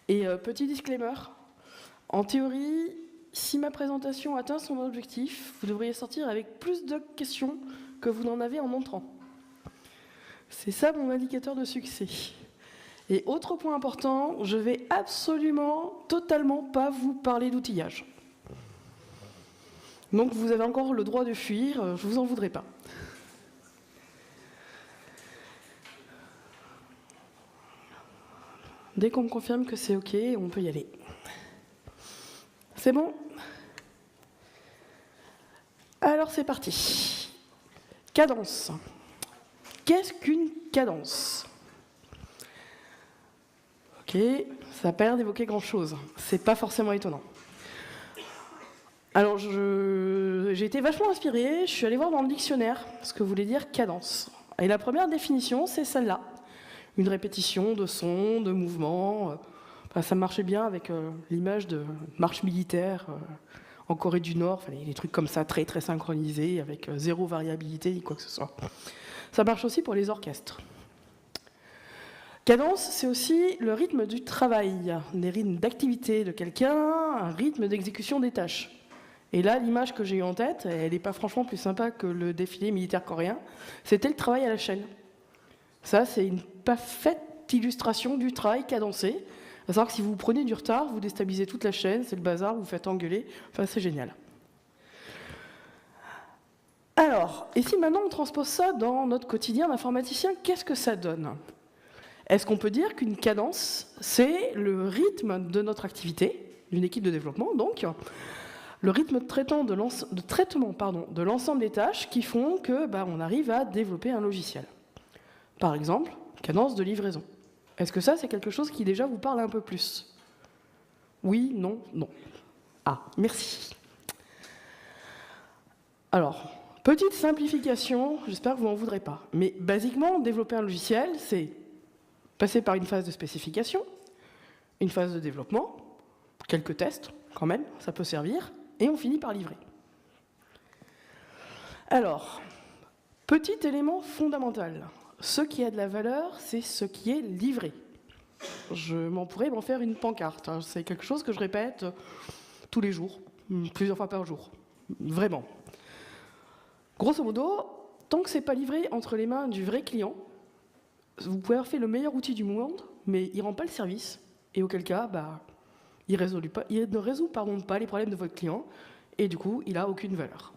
Et petit disclaimer, en théorie, si ma présentation atteint son objectif, vous devriez sortir avec plus de questions que vous n'en avez en entrant. C'est ça mon indicateur de succès. Et autre point important, je vais absolument, totalement pas vous parler d'outillage. Donc vous avez encore le droit de fuir, je vous en voudrais pas. Dès qu'on me confirme que c'est OK, on peut y aller. C'est bon ? Alors c'est parti. Cadence. Qu'est-ce qu'une cadence ? Ok, ça n'a pas l'air d'évoquer grand-chose. C'est pas forcément étonnant. Alors j'ai été vachement inspirée, je suis allée voir dans le dictionnaire ce que voulait dire cadence. Et la première définition, c'est celle-là. Une répétition de sons, de mouvements. Enfin, ça marchait bien avec l'image de marche militaire en Corée du Nord. Enfin, des trucs comme ça, très très synchronisés, avec zéro variabilité ni quoi que ce soit. Ça marche aussi pour les orchestres. Cadence, c'est aussi le rythme du travail, des rythmes d'activité de quelqu'un, un rythme d'exécution des tâches. Et là, l'image que j'ai eue en tête, elle n'est pas franchement plus sympa que le défilé militaire coréen, c'était le travail à la chaîne. Ça, c'est une parfaite illustration du travail cadencé. À savoir que si vous prenez du retard, vous déstabilisez toute la chaîne, c'est le bazar, vous vous faites engueuler. Enfin, c'est génial. Alors, et si maintenant on transpose ça dans notre quotidien d'informaticien, qu'est-ce que ça donne ? Est-ce qu'on peut dire qu'une cadence, c'est le rythme de notre activité, d'une équipe de développement, donc, le rythme de traitement de l'ensemble des tâches qui font que on arrive à développer un logiciel. Par exemple, cadence de livraison. Est-ce que ça, c'est quelque chose qui déjà vous parle un peu plus ? Oui, non, non. Ah, merci. Alors, petite simplification, j'espère que vous n'en voudrez pas. Mais basiquement, développer un logiciel, c'est passer par une phase de spécification, une phase de développement, quelques tests, quand même, ça peut servir, et on finit par livrer. Alors, petit élément fondamental. Ce qui a de la valeur, c'est ce qui est livré. Je pourrais m'en faire une pancarte. C'est quelque chose que je répète tous les jours, plusieurs fois par jour. Vraiment. Grosso modo, tant que ce n'est pas livré entre les mains du vrai client, vous pouvez avoir fait le meilleur outil du monde, mais il ne rend pas le service. Et auquel cas, il ne résout pas les problèmes de votre client, et du coup, il n'a aucune valeur.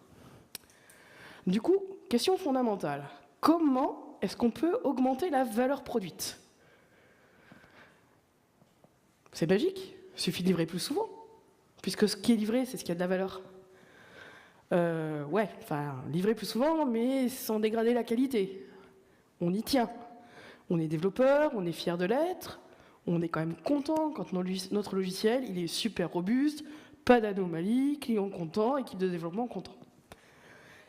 Du coup, question fondamentale. Comment est-ce qu'on peut augmenter la valeur produite ? C'est magique, il suffit de livrer plus souvent, puisque ce qui est livré, c'est ce qui a de la valeur. Livrer plus souvent, mais sans dégrader la qualité. On y tient. On est développeur, on est fier de l'être, on est quand même content quand notre logiciel il est super robuste, pas d'anomalie, client content, équipe de développement content.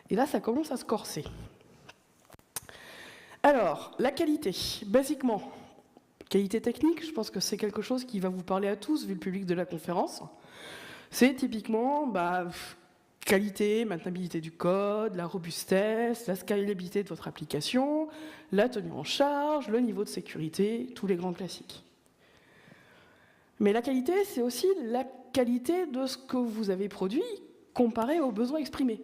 Et là, ça commence à se corser. Alors, la qualité, basiquement, qualité technique, je pense que c'est quelque chose qui va vous parler à tous, vu le public de la conférence. C'est typiquement qualité, maintenabilité du code, la robustesse, la scalabilité de votre application, la tenue en charge, le niveau de sécurité, tous les grands classiques. Mais la qualité, c'est aussi la qualité de ce que vous avez produit comparé aux besoins exprimés.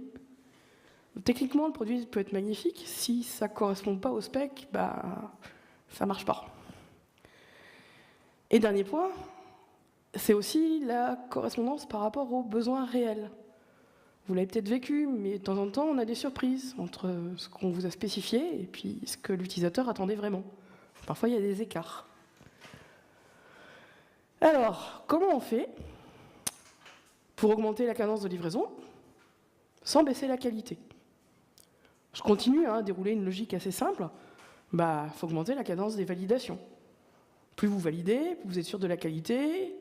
Techniquement, le produit peut être magnifique. Si ça ne correspond pas au spec, ça ne marche pas. Et dernier point, c'est aussi la correspondance par rapport aux besoins réels. Vous l'avez peut-être vécu, mais de temps en temps, on a des surprises entre ce qu'on vous a spécifié et puis ce que l'utilisateur attendait vraiment. Parfois, il y a des écarts. Alors, comment on fait pour augmenter la cadence de livraison sans baisser la qualité ? Je continue à dérouler une logique assez simple. Il faut augmenter la cadence des validations. Plus vous validez, plus vous êtes sûr de la qualité,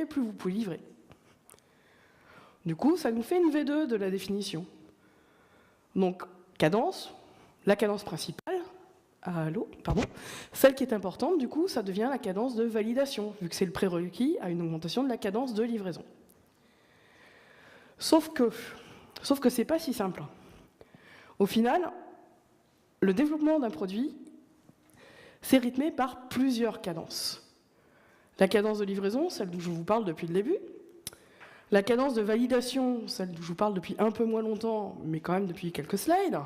plus vous pouvez livrer. Du coup, ça nous fait une V2 de la définition. Donc, cadence, la cadence principale, celle qui est importante, du coup, ça devient la cadence de validation, vu que c'est le prérequis à une augmentation de la cadence de livraison. Sauf que c'est pas si simple. Au final, le développement d'un produit, c'est rythmé par plusieurs cadences. La cadence de livraison, celle dont je vous parle depuis le début. La cadence de validation, celle dont je vous parle depuis un peu moins longtemps, mais quand même depuis quelques slides.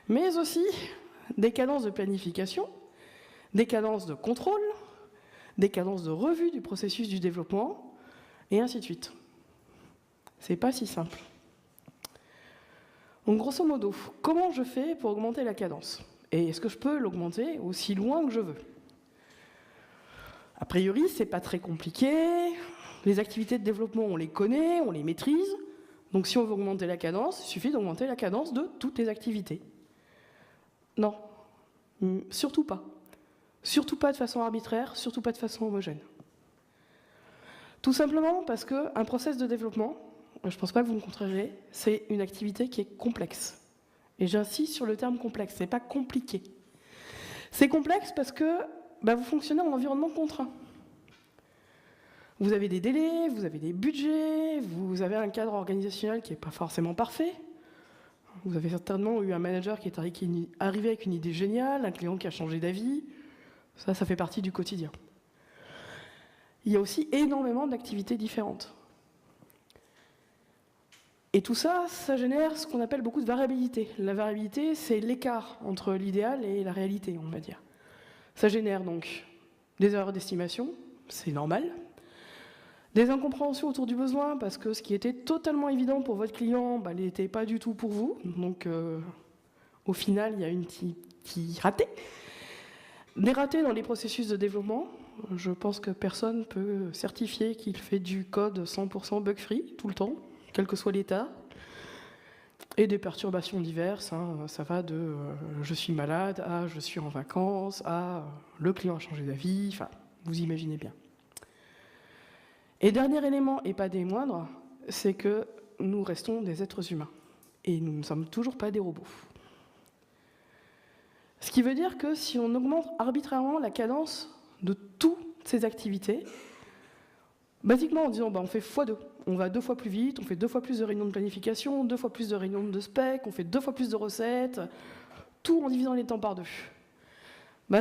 Mais aussi des cadences de planification, des cadences de contrôle, des cadences de revue du processus du développement, et ainsi de suite. C'est pas si simple. Donc grosso modo, comment je fais pour augmenter la cadence? Et est-ce que je peux l'augmenter aussi loin que je veux? A priori, c'est pas très compliqué. Les activités de développement, on les connaît, on les maîtrise. Donc si on veut augmenter la cadence, il suffit d'augmenter la cadence de toutes les activités. Non, surtout pas. Surtout pas de façon arbitraire, surtout pas de façon homogène. Tout simplement parce qu'un process de développement, je ne pense pas que vous me contredirez, c'est une activité qui est complexe. Et j'insiste sur le terme complexe, c'est pas compliqué. C'est complexe parce que vous fonctionnez en environnement contraint. Vous avez des délais, vous avez des budgets, vous avez un cadre organisationnel qui n'est pas forcément parfait. Vous avez certainement eu un manager qui est arrivé avec une idée géniale, un client qui a changé d'avis. Ça fait partie du quotidien. Il y a aussi énormément d'activités différentes. Et tout ça, ça génère ce qu'on appelle beaucoup de variabilité. La variabilité, c'est l'écart entre l'idéal et la réalité, on va dire. Ça génère donc des erreurs d'estimation, c'est normal. Des incompréhensions autour du besoin, parce que ce qui était totalement évident pour votre client, n'était pas du tout pour vous. Donc, au final, il y a une petite ratée. Des ratés dans les processus de développement. Je pense que personne ne peut certifier qu'il fait du code 100% bug-free, tout le temps, quel que soit l'état. Et des perturbations diverses. Ça va de je suis malade à je suis en vacances, à le client a changé d'avis. Enfin, vous imaginez bien. Et dernier élément, et pas des moindres, c'est que nous restons des êtres humains. Et nous ne sommes toujours pas des robots. Ce qui veut dire que si on augmente arbitrairement la cadence de toutes ces activités, basiquement en disant on fait x2, on va 2 fois plus vite, on fait 2 fois plus de réunions de planification, 2 fois plus de réunions de spec, on fait 2 fois plus de recettes, tout en divisant les temps par 2.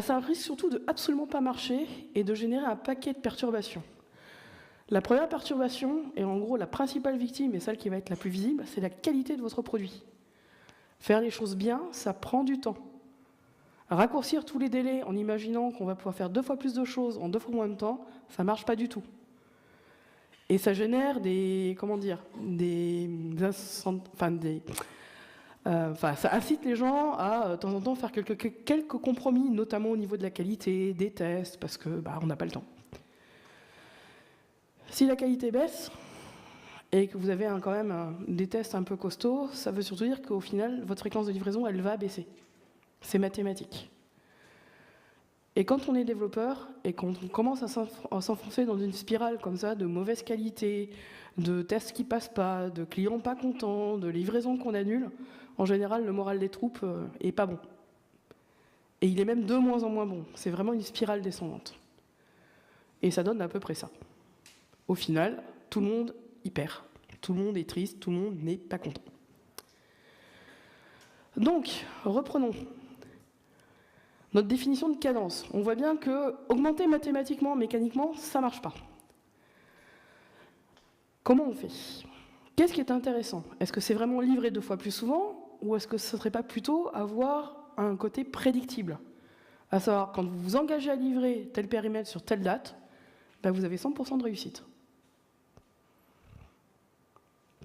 Ça risque surtout de absolument pas marcher et de générer un paquet de perturbations. La première perturbation, et en gros la principale victime, et celle qui va être la plus visible, c'est la qualité de votre produit. Faire les choses bien, ça prend du temps. Raccourcir tous les délais en imaginant qu'on va pouvoir faire 2 fois plus de choses en 2 fois moins de temps, ça ne marche pas du tout. Et ça génère ça incite les gens à de temps en temps faire quelques compromis, notamment au niveau de la qualité, des tests, parce que on n'a pas le temps. Si la qualité baisse, et que vous avez quand même des tests un peu costauds, ça veut surtout dire qu'au final, votre fréquence de livraison, elle va baisser. C'est mathématique. Et quand on est développeur, et quand on commence à s'enfoncer dans une spirale comme ça, de mauvaise qualité, de tests qui passent pas, de clients pas contents, de livraisons qu'on annule, en général, le moral des troupes est pas bon. Et il est même de moins en moins bon. C'est vraiment une spirale descendante. Et ça donne à peu près ça. Au final, tout le monde y perd. Tout le monde est triste, tout le monde n'est pas content. Donc, reprenons. Notre définition de cadence. On voit bien que augmenter mathématiquement, mécaniquement, ça ne marche pas. Comment on fait? Qu'est-ce qui est intéressant? Est-ce que c'est vraiment livrer 2 fois plus souvent, ou est-ce que ce ne serait pas plutôt avoir un côté prédictible? À savoir, quand vous vous engagez à livrer tel périmètre sur telle date, vous avez 100% de réussite.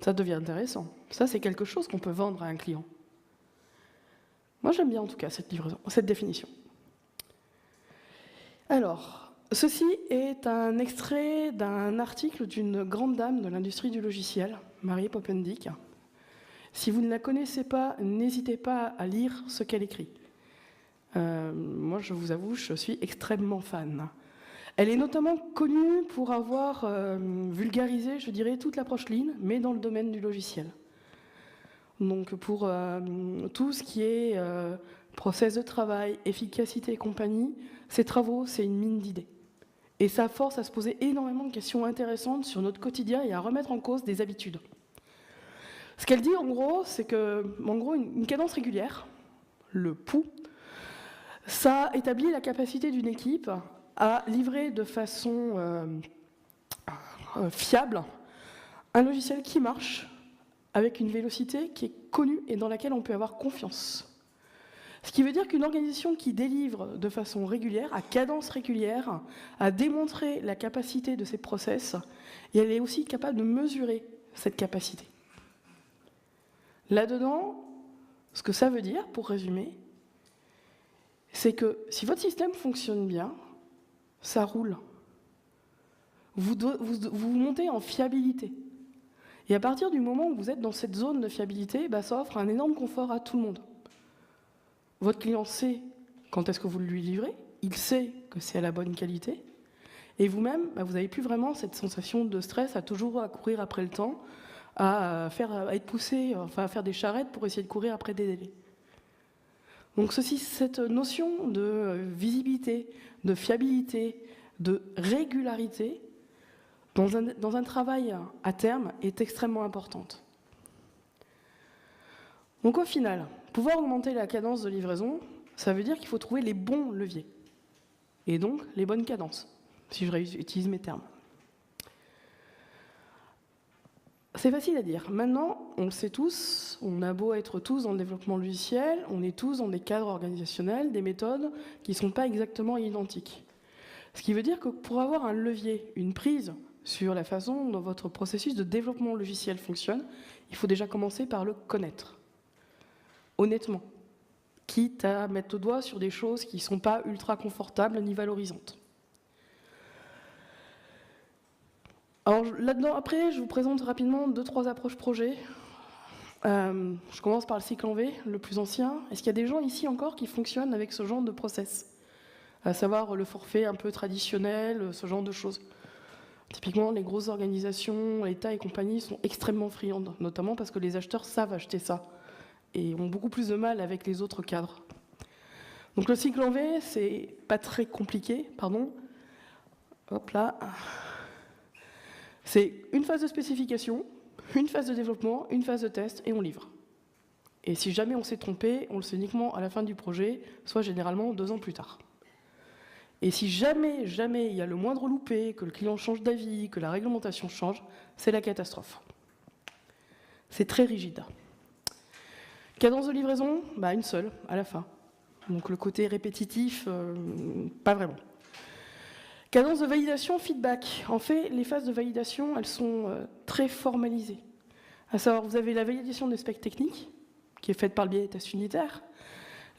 Ça devient intéressant. Ça, c'est quelque chose qu'on peut vendre à un client. Moi, j'aime bien en tout cas cette définition. Alors, ceci est un extrait d'un article d'une grande dame de l'industrie du logiciel, Marie Poppendick. Si vous ne la connaissez pas, n'hésitez pas à lire ce qu'elle écrit. Moi, je vous avoue, je suis extrêmement fan. Elle est notamment connue pour avoir vulgarisé, je dirais, toute l'approche Lean, mais dans le domaine du logiciel. Donc pour tout ce qui est process de travail, efficacité et compagnie, ces travaux, c'est une mine d'idées. Et ça force à se poser énormément de questions intéressantes sur notre quotidien et à remettre en cause des habitudes. Ce qu'elle dit en gros, c'est que une cadence régulière, le pouls, ça établit la capacité d'une équipe à livrer de façon fiable un logiciel qui marche avec une vélocité qui est connue et dans laquelle on peut avoir confiance. Ce qui veut dire qu'une organisation qui délivre de façon régulière, à cadence régulière, a démontré la capacité de ses process, et elle est aussi capable de mesurer cette capacité. Là-dedans, ce que ça veut dire, pour résumer, c'est que si votre système fonctionne bien, ça roule. Vous montez en fiabilité. Et à partir du moment où vous êtes dans cette zone de fiabilité, ça offre un énorme confort à tout le monde. Votre client sait quand est-ce que vous lui livrez, il sait que c'est à la bonne qualité, et vous-même, vous n'avez plus vraiment cette sensation de stress à toujours à courir après le temps, à être poussé, à faire des charrettes pour essayer de courir après des délais. Donc cette notion de visibilité, de fiabilité, de régularité, dans un travail à terme, est extrêmement importante. Donc au final, pouvoir augmenter la cadence de livraison, ça veut dire qu'il faut trouver les bons leviers, et donc les bonnes cadences, si je réutilise mes termes. C'est facile à dire. Maintenant, on le sait tous, on a beau être tous dans le développement logiciel, on est tous dans des cadres organisationnels, des méthodes qui ne sont pas exactement identiques. Ce qui veut dire que pour avoir un levier, une prise sur la façon dont votre processus de développement logiciel fonctionne, il faut déjà commencer par le connaître. Honnêtement, quitte à mettre le doigt sur des choses qui ne sont pas ultra confortables ni valorisantes. Alors là-dedans, après, je vous présente rapidement 2-3 approches projet. Je commence par le cycle en V, le plus ancien. Est-ce qu'il y a des gens ici encore qui fonctionnent avec ce genre de process? À savoir le forfait un peu traditionnel, ce genre de choses. Typiquement, les grosses organisations, l'État et compagnie sont extrêmement friandes, notamment parce que les acheteurs savent acheter ça et ont beaucoup plus de mal avec les autres cadres. Donc le cycle en V, c'est pas très compliqué, pardon. Hop là. C'est une phase de spécification, une phase de développement, une phase de test, et on livre. Et si jamais on s'est trompé, on le sait uniquement à la fin du projet, soit généralement 2 ans plus tard. Et si jamais il y a le moindre loupé, que le client change d'avis, que la réglementation change, c'est la catastrophe. C'est très rigide. Cadence de livraison, une seule, à la fin. Donc le côté répétitif, pas vraiment. Cadence de validation, feedback. En fait, les phases de validation, elles sont très formalisées. À savoir, vous avez la validation des specs techniques, qui est faite par le biais des tests unitaires,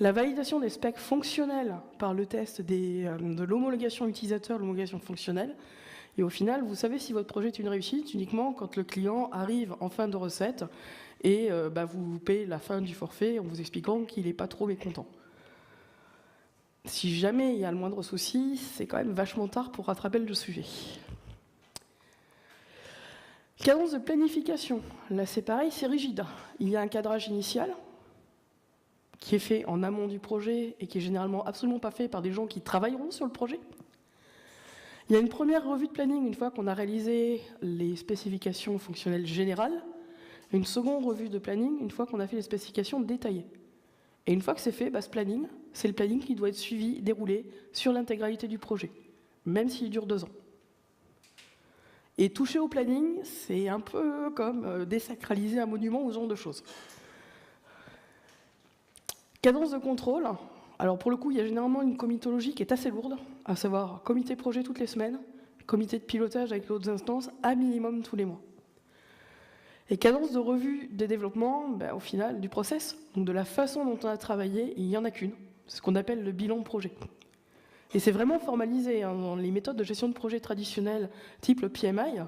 la validation des specs fonctionnels par le test de l'homologation utilisateur, l'homologation fonctionnelle, et au final, vous savez si votre projet est une réussite uniquement quand le client arrive en fin de recette et vous payez la fin du forfait en vous expliquant qu'il n'est pas trop mécontent. Si jamais il y a le moindre souci, c'est quand même vachement tard pour rattraper le sujet. Cadence de planification. Là, c'est pareil, c'est rigide. Il y a un cadrage initial qui est fait en amont du projet et qui est généralement absolument pas fait par des gens qui travailleront sur le projet. Il y a une première revue de planning une fois qu'on a réalisé les spécifications fonctionnelles générales, une seconde revue de planning une fois qu'on a fait les spécifications détaillées. Et une fois que c'est fait, ce planning, c'est le planning qui doit être suivi, déroulé sur l'intégralité du projet, même s'il dure 2 ans. Et toucher au planning, c'est un peu comme désacraliser un monument ou ce genre de choses. Cadence de contrôle. Alors pour le coup, il y a généralement une comitologie qui est assez lourde, à savoir comité projet toutes les semaines, comité de pilotage avec d'autres instances, à minimum tous les mois. Et cadence de revue des développements, au final, du process, donc de la façon dont on a travaillé, il n'y en a qu'une. C'est ce qu'on appelle le bilan projet. Et c'est vraiment formalisé dans les méthodes de gestion de projet traditionnelles, type le PMI.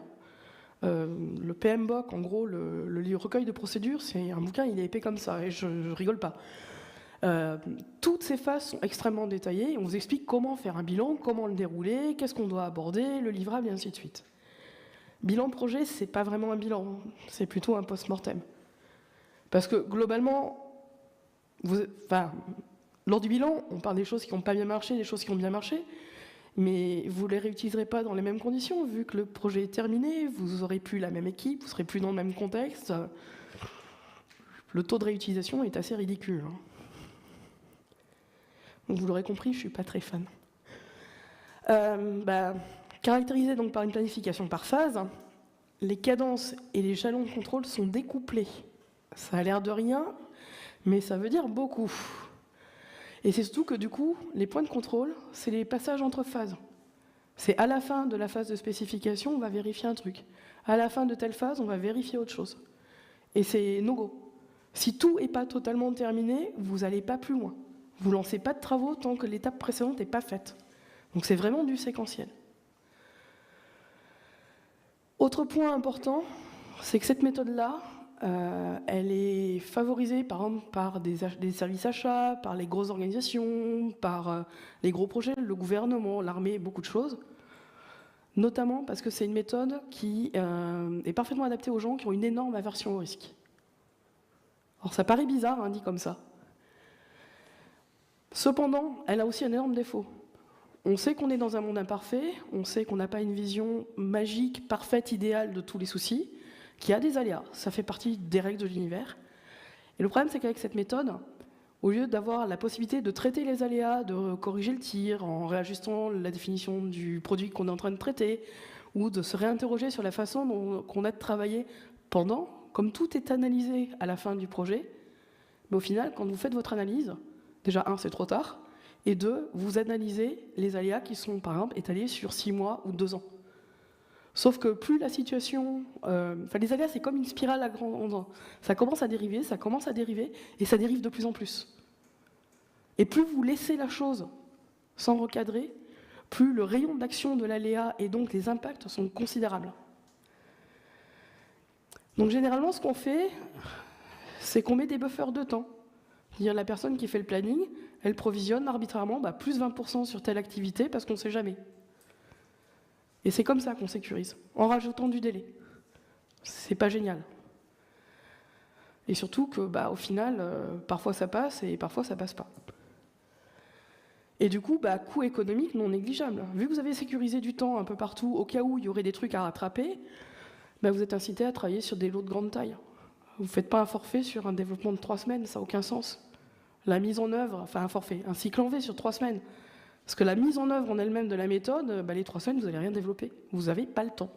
Le PMBOK, en gros, le recueil de procédures, c'est un bouquin, il est épais comme ça, et je rigole pas. Toutes ces phases sont extrêmement détaillées, on vous explique comment faire un bilan, comment le dérouler, qu'est-ce qu'on doit aborder, le livrable, et ainsi de suite. Bilan projet, c'est pas vraiment un bilan, c'est plutôt un post-mortem. Parce que globalement, lors du bilan, on parle des choses qui n'ont pas bien marché, des choses qui ont bien marché, mais vous ne les réutiliserez pas dans les mêmes conditions, vu que le projet est terminé, vous n'aurez plus la même équipe, vous ne serez plus dans le même contexte. Le taux de réutilisation est assez ridicule. Donc vous l'aurez compris, je ne suis pas très fan. Caractérisé donc par une planification par phase, les cadences et les jalons de contrôle sont découplés. Ça a l'air de rien, mais ça veut dire beaucoup. Et c'est surtout que du coup, les points de contrôle, c'est les passages entre phases. C'est à la fin de la phase de spécification, on va vérifier un truc. À la fin de telle phase, on va vérifier autre chose. Et c'est no-go. Si tout n'est pas totalement terminé, vous n'allez pas plus loin. Vous ne lancez pas de travaux tant que l'étape précédente n'est pas faite. Donc c'est vraiment du séquentiel. Autre point important, c'est que cette méthode-là, elle est favorisée par exemple par des services achats, par les grosses organisations, par les gros projets, le gouvernement, l'armée, beaucoup de choses. Notamment parce que c'est une méthode qui est parfaitement adaptée aux gens qui ont une énorme aversion au risque. Alors ça paraît bizarre, hein, dit comme ça. Cependant, elle a aussi un énorme défaut. On sait qu'on est dans un monde imparfait, on sait qu'on n'a pas une vision magique, parfaite, idéale de tous les soucis, qu'il y a des aléas, ça fait partie des règles de l'univers. Et le problème, c'est qu'avec cette méthode, au lieu d'avoir la possibilité de traiter les aléas, de corriger le tir en réajustant la définition du produit qu'on est en train de traiter, ou de se réinterroger sur la façon qu'on a de travailler pendant, comme tout est analysé à la fin du projet, mais au final, quand vous faites votre analyse, déjà, c'est trop tard, et 2, vous analysez les aléas qui sont, par exemple, étalés sur 6 mois ou 2 ans. Sauf que plus la situation... les aléas, c'est comme une spirale à grande... Ça commence à dériver, et ça dérive de plus en plus. Et plus vous laissez la chose sans recadrer, plus le rayon d'action de l'aléa et donc les impacts sont considérables. Donc généralement, ce qu'on fait, c'est qu'on met des buffers de temps. C'est-à-dire la personne qui fait le planning, elle provisionne arbitrairement plus 20% sur telle activité parce qu'on ne sait jamais. Et c'est comme ça qu'on sécurise, en rajoutant du délai. C'est pas génial. Et surtout que, au final, parfois ça passe et parfois ça passe pas. Et du coup, coût économique non négligeable. Vu que vous avez sécurisé du temps un peu partout, au cas où il y aurait des trucs à rattraper, vous êtes incité à travailler sur des lots de grande taille. Vous ne faites pas un forfait sur un développement de 3 semaines, ça n'a aucun sens. La mise en œuvre, un forfait, un cycle en V sur 3 semaines. Parce que la mise en œuvre en elle-même de la méthode, les 3 semaines, vous n'allez rien développer. Vous n'avez pas le temps.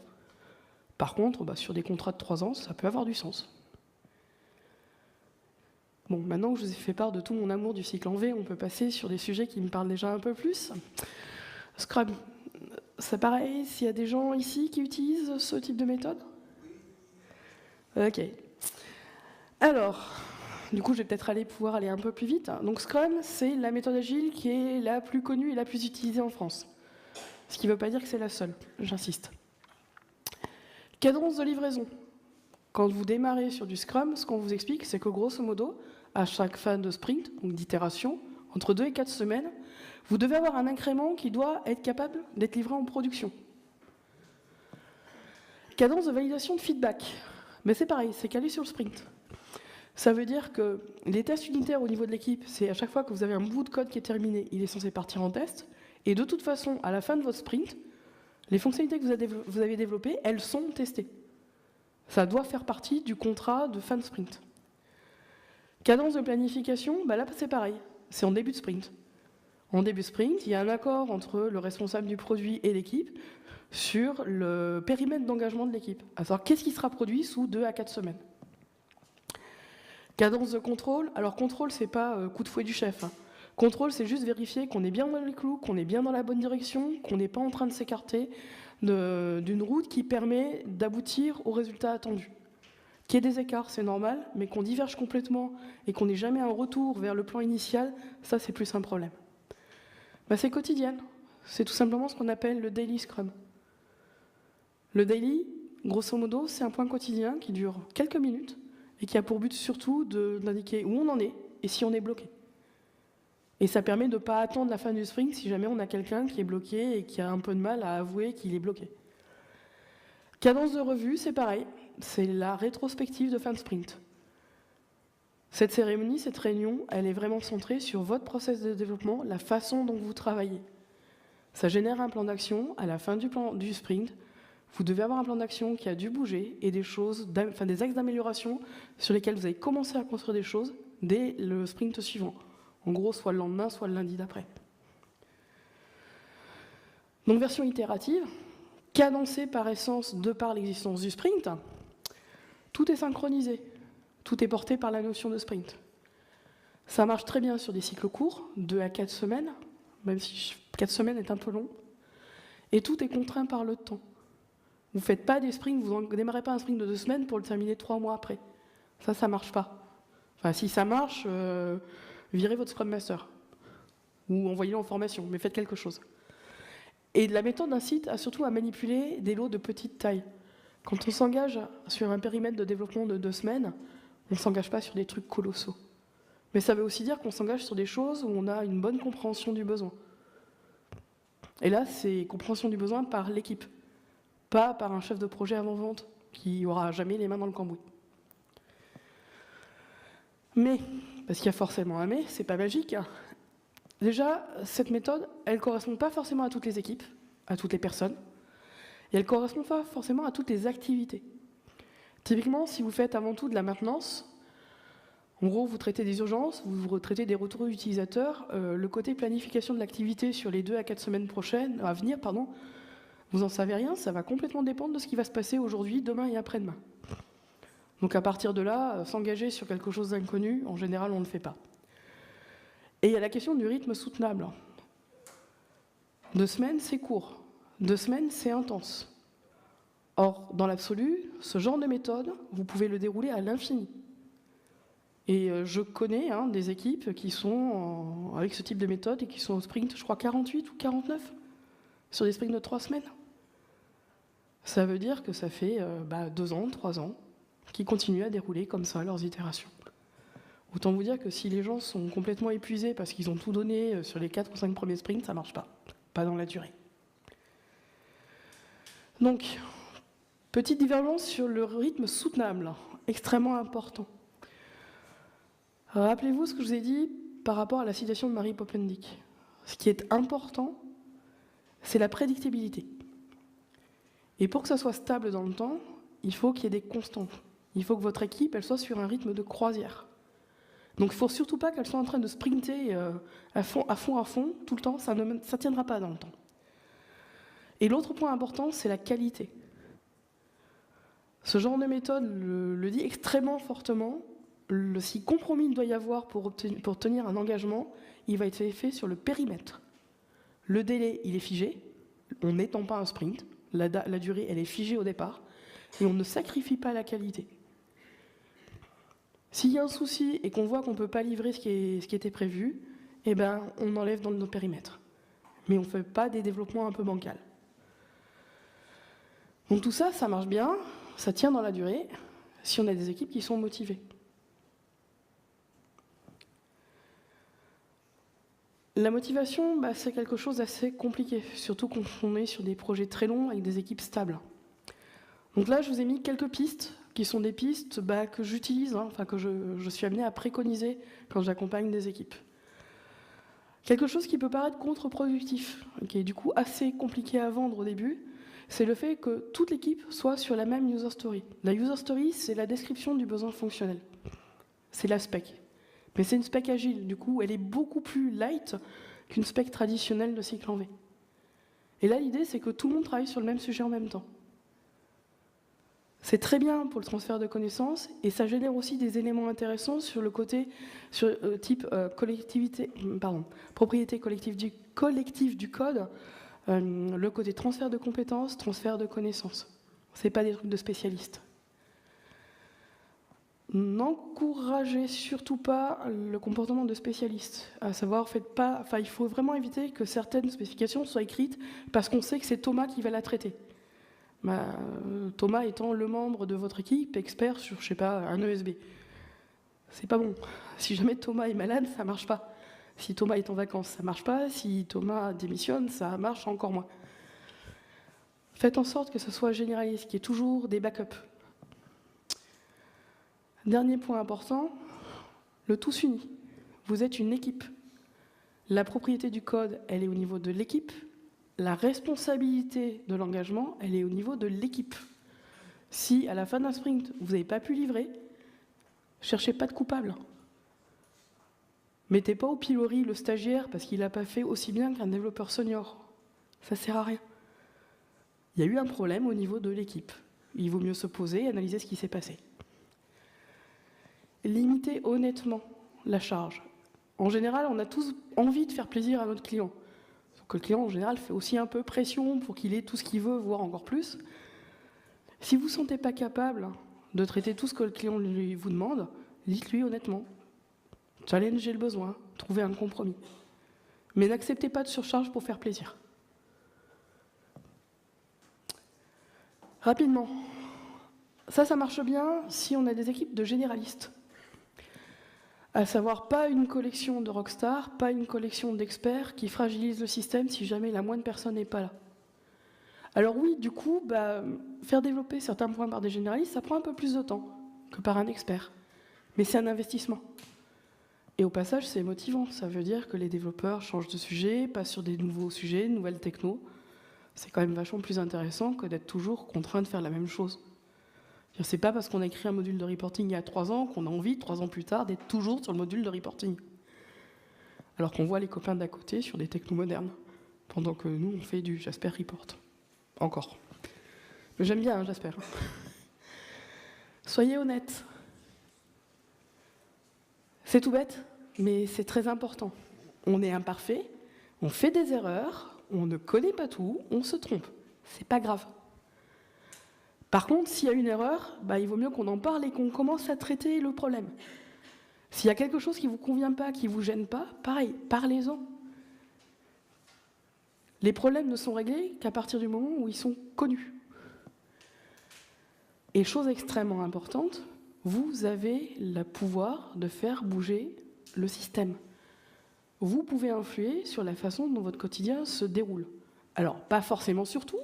Par contre, sur des contrats de 3 ans, ça peut avoir du sens. Bon, maintenant que je vous ai fait part de tout mon amour du cycle en V, on peut passer sur des sujets qui me parlent déjà un peu plus. Scrum, ça pareil, s'il y a des gens ici qui utilisent ce type de méthode ? Ok. Alors, du coup, je vais peut-être pouvoir aller un peu plus vite. Donc Scrum, c'est la méthode agile qui est la plus connue et la plus utilisée en France. Ce qui ne veut pas dire que c'est la seule, j'insiste. Cadence de livraison. Quand vous démarrez sur du Scrum, ce qu'on vous explique, c'est que grosso modo, à chaque fin de sprint, donc d'itération, entre 2 et 4 semaines, vous devez avoir un incrément qui doit être capable d'être livré en production. Cadence de validation de feedback. Mais c'est pareil, c'est calé sur le sprint. Ça veut dire que les tests unitaires au niveau de l'équipe, c'est à chaque fois que vous avez un bout de code qui est terminé, il est censé partir en test. Et de toute façon, à la fin de votre sprint, les fonctionnalités que vous avez développées, elles sont testées. Ça doit faire partie du contrat de fin de sprint. Cadence de planification, là c'est pareil, c'est en début de sprint. En début de sprint, il y a un accord entre le responsable du produit et l'équipe sur le périmètre d'engagement de l'équipe. À savoir qu'est-ce qui sera produit sous 2 à 4 semaines. Cadence de contrôle. Alors contrôle, c'est pas coup de fouet du chef. Contrôle, c'est juste vérifier qu'on est bien dans les clous, qu'on est bien dans la bonne direction, qu'on n'est pas en train de s'écarter d'une route qui permet d'aboutir au résultat attendu. Qu'il y ait des écarts, c'est normal, mais qu'on diverge complètement et qu'on n'ait jamais un retour vers le plan initial, ça c'est plus un problème. C'est quotidien. C'est tout simplement ce qu'on appelle le daily Scrum. Le daily, grosso modo, c'est un point quotidien qui dure quelques minutes et qui a pour but surtout d'indiquer où on en est et si on est bloqué. Et ça permet de ne pas attendre la fin du sprint si jamais on a quelqu'un qui est bloqué et qui a un peu de mal à avouer qu'il est bloqué. Cadence de revue, c'est pareil. C'est la rétrospective de fin de sprint. Cette cérémonie, cette réunion, elle est vraiment centrée sur votre process de développement, la façon dont vous travaillez. Ça génère un plan d'action à la fin du sprint. Vous devez avoir un plan d'action qui a dû bouger et des axes d'amélioration sur lesquels vous allez commencer à construire des choses dès le sprint suivant. En gros, soit le lendemain, soit le lundi d'après. Donc version itérative, cadencée par essence de par l'existence du sprint, tout est synchronisé, tout est porté par la notion de sprint. Ça marche très bien sur des cycles courts, 2 à 4 semaines, même si 4 semaines est un peu long, et tout est contraint par le temps. Vous ne faites pas des sprints, vous ne démarrez pas un sprint de 2 semaines pour le terminer 3 mois après. Ça ne marche pas. Enfin, si ça marche, virez votre Scrum Master, ou envoyez-le en formation, mais faites quelque chose. Et la méthode incite surtout à manipuler des lots de petite taille. Quand on s'engage sur un périmètre de développement de 2 semaines, on ne s'engage pas sur des trucs colossaux. Mais ça veut aussi dire qu'on s'engage sur des choses où on a une bonne compréhension du besoin. Et là, c'est compréhension du besoin par l'équipe, pas par un chef de projet avant-vente qui n'aura jamais les mains dans le cambouis. Mais, parce qu'il y a forcément un mais, c'est pas magique. Déjà, cette méthode, elle ne correspond pas forcément à toutes les équipes, à toutes les personnes, et elle ne correspond pas forcément à toutes les activités. Typiquement, si vous faites avant tout de la maintenance, en gros, vous traitez des urgences, vous traitez des retours utilisateurs, le côté planification de l'activité sur les 2 à 4 semaines à venir, vous n'en savez rien, ça va complètement dépendre de ce qui va se passer aujourd'hui, demain et après-demain. Donc à partir de là, s'engager sur quelque chose d'inconnu, en général, on ne le fait pas. Et il y a la question du rythme soutenable. 2 semaines, c'est court. 2 semaines, c'est intense. Or, dans l'absolu, ce genre de méthode, vous pouvez le dérouler à l'infini. Et je connais des équipes qui sont avec ce type de méthode et qui sont au sprint, je crois 48 ou 49, sur des sprints de 3 semaines. Ça veut dire que ça fait 2 ans, 3 ans, qui continuent à dérouler comme ça leurs itérations. Autant vous dire que si les gens sont complètement épuisés parce qu'ils ont tout donné sur les 4 ou 5 premiers sprints, ça ne marche pas. Pas dans la durée. Donc, petite divergence sur le rythme soutenable, extrêmement important. Rappelez-vous ce que je vous ai dit par rapport à la citation de Mary Poppendieck. Ce qui est important, c'est la prédictibilité. Et pour que ça soit stable dans le temps, il faut qu'il y ait des constantes. Il faut que votre équipe elle soit sur un rythme de croisière. Donc il ne faut surtout pas qu'elle soit en train de sprinter à fond, tout le temps, ça ne tiendra pas dans le temps. Et l'autre point important, c'est la qualité. Ce genre de méthode le dit extrêmement fortement. Si compromis il doit y avoir pour tenir un engagement, il va être fait sur le périmètre. Le délai, il est figé, on n'étend pas un sprint, la durée, elle est figée au départ, et on ne sacrifie pas la qualité. S'il y a un souci et qu'on voit qu'on ne peut pas livrer ce qui était prévu, on enlève dans nos périmètres. Mais on ne fait pas des développements un peu bancals. Donc tout ça, ça marche bien, ça tient dans la durée, si on a des équipes qui sont motivées. La motivation, c'est quelque chose d'assez compliqué, surtout quand on est sur des projets très longs avec des équipes stables. Donc là, je vous ai mis quelques pistes, qui sont des pistes que j'utilise, que je suis amenée à préconiser quand j'accompagne des équipes. Quelque chose qui peut paraître contre-productif, qui est du coup assez compliqué à vendre au début, c'est le fait que toute l'équipe soit sur la même user story. La user story, c'est la description du besoin fonctionnel. C'est la spec. Mais c'est une spec agile, du coup, elle est beaucoup plus light qu'une spec traditionnelle de cycle en V. Et là, l'idée, c'est que tout le monde travaille sur le même sujet en même temps. C'est très bien pour le transfert de connaissances, et ça génère aussi des éléments intéressants sur le côté, type propriété collective du code, le côté transfert de compétences, transfert de connaissances. Ce n'est pas des trucs de spécialistes. N'encouragez surtout pas le comportement de spécialistes. À savoir, il faut vraiment éviter que certaines spécifications soient écrites parce qu'on sait que c'est Thomas qui va la traiter. Thomas étant le membre de votre équipe, expert sur, un ESB. C'est pas bon. Si jamais Thomas est malade, ça marche pas. Si Thomas est en vacances, ça marche pas. Si Thomas démissionne, ça marche encore moins. Faites en sorte que ce soit généraliste, qu'il y ait toujours des backups. Dernier point important, le tous uni. Vous êtes une équipe. La propriété du code, elle est au niveau de l'équipe. La responsabilité de l'engagement, elle est au niveau de l'équipe. Si, à la fin d'un sprint, vous n'avez pas pu livrer, cherchez pas de coupable. Mettez pas au pilori le stagiaire parce qu'il n'a pas fait aussi bien qu'un développeur senior. Ça sert à rien. Il y a eu un problème au niveau de l'équipe. Il vaut mieux se poser et analyser ce qui s'est passé. Limiter honnêtement la charge. En général, on a tous envie de faire plaisir à notre client. Sauf que le client, en général, fait aussi un peu pression pour qu'il ait tout ce qu'il veut, voire encore plus. Si vous ne vous sentez pas capable de traiter tout ce que le client vous demande, dites-lui honnêtement. Challengez le besoin, trouvez un compromis. Mais n'acceptez pas de surcharge pour faire plaisir. Rapidement, ça marche bien si on a des équipes de généralistes. À savoir, pas une collection de rockstars, pas une collection d'experts qui fragilisent le système si jamais la moindre personne n'est pas là. Alors oui, du coup, faire développer certains points par des généralistes, ça prend un peu plus de temps que par un expert. Mais c'est un investissement. Et au passage, c'est motivant. Ça veut dire que les développeurs changent de sujet, passent sur des nouveaux sujets, de nouvelles technos. C'est quand même vachement plus intéressant que d'être toujours contraint de faire la même chose. C'est pas parce qu'on a écrit un module de reporting il y a 3 ans qu'on a envie, 3 ans plus tard, d'être toujours sur le module de reporting. Alors qu'on voit les copains d'à côté sur des technos modernes, pendant que nous, on fait du Jasper Report. Encore. Mais j'aime bien, Jasper. Soyez honnêtes. C'est tout bête, mais c'est très important. On est imparfait, on fait des erreurs, on ne connaît pas tout, on se trompe. C'est pas grave. Par contre, s'il y a une erreur, il vaut mieux qu'on en parle et qu'on commence à traiter le problème. S'il y a quelque chose qui ne vous convient pas, qui ne vous gêne pas, pareil, parlez-en. Les problèmes ne sont réglés qu'à partir du moment où ils sont connus. Et chose extrêmement importante, vous avez le pouvoir de faire bouger le système. Vous pouvez influer sur la façon dont votre quotidien se déroule. Alors, pas forcément sur tout,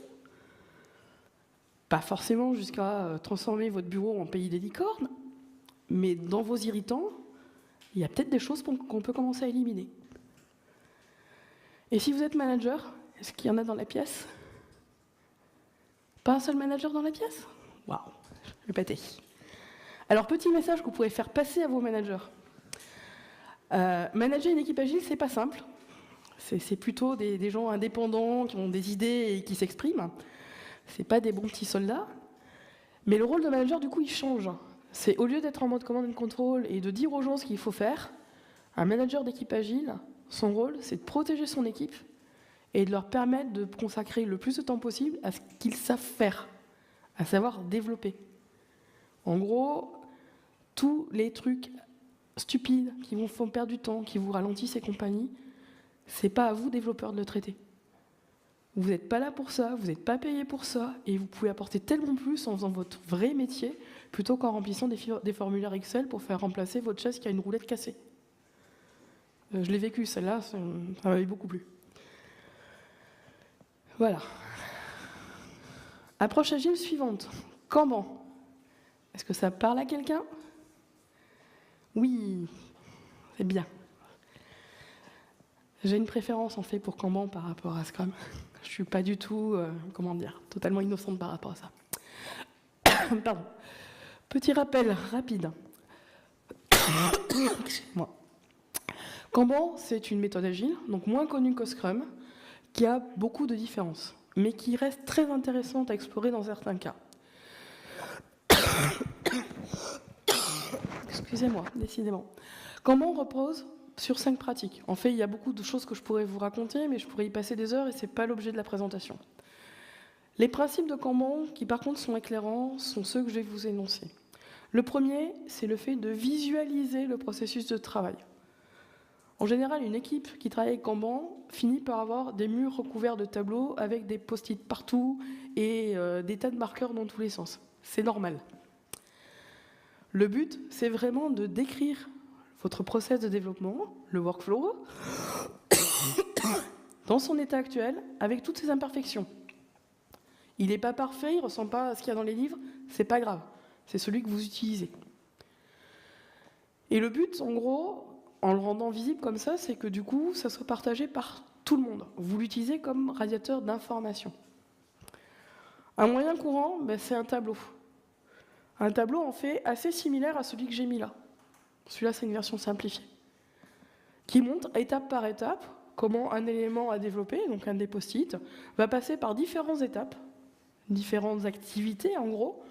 pas forcément jusqu'à transformer votre bureau en pays des licornes, mais dans vos irritants, il y a peut-être des choses qu'on peut commencer à éliminer. Et si vous êtes manager, est-ce qu'il y en a dans la pièce? Pas un seul manager dans la pièce? Waouh, je vais péter. Alors, petit message que vous pouvez faire passer à vos managers. Manager une équipe agile, c'est pas simple. C'est plutôt des gens indépendants qui ont des idées et qui s'expriment. C'est pas des bons petits soldats. Mais le rôle de manager, du coup, il change. C'est au lieu d'être en mode command and control et de dire aux gens ce qu'il faut faire, un manager d'équipe agile, son rôle, c'est de protéger son équipe et de leur permettre de consacrer le plus de temps possible à ce qu'ils savent faire, à savoir développer. En gros, tous les trucs stupides qui vous font perdre du temps, qui vous ralentissent et compagnie, c'est pas à vous, développeurs, de le traiter. Vous n'êtes pas là pour ça, vous n'êtes pas payé pour ça, et vous pouvez apporter tellement plus en faisant votre vrai métier, plutôt qu'en remplissant des formulaires Excel pour faire remplacer votre chaise qui a une roulette cassée. Je l'ai vécu, celle-là, ça m'avait beaucoup plu. Voilà. Approche agile suivante. Kanban. Est-ce que ça parle à quelqu'un? Oui, c'est bien. J'ai une préférence en fait pour Kanban par rapport à Scrum. Je suis pas du tout, totalement innocente par rapport à ça. Pardon. Petit rappel rapide. Excusez-moi. Kanban, c'est une méthode agile, donc moins connue que Scrum, qui a beaucoup de différences, mais qui reste très intéressante à explorer dans certains cas. Excusez-moi, décidément. Kanban repose sur 5 pratiques. En fait, il y a beaucoup de choses que je pourrais vous raconter, mais je pourrais y passer des heures et ce n'est pas l'objet de la présentation. Les principes de Kanban, qui par contre sont éclairants, sont ceux que je vais vous énoncer. Le premier, c'est le fait de visualiser le processus de travail. En général, une équipe qui travaille avec Kanban finit par avoir des murs recouverts de tableaux avec des post-it partout et des tas de marqueurs dans tous les sens. C'est normal. Le but, c'est vraiment de décrire votre process de développement, le workflow, dans son état actuel, avec toutes ses imperfections. Il n'est pas parfait, il ne ressemble pas à ce qu'il y a dans les livres, c'est pas grave. C'est celui que vous utilisez. Et le but, en gros, en le rendant visible comme ça, c'est que du coup, ça soit partagé par tout le monde. Vous l'utilisez comme radiateur d'information. Un moyen courant, c'est un tableau. Un tableau, en fait, assez similaire à celui que j'ai mis là. Celui-là, c'est une version simplifiée. Qui montre, étape par étape, comment un élément à développer, donc un des post-it, va passer par différentes étapes, différentes activités en gros,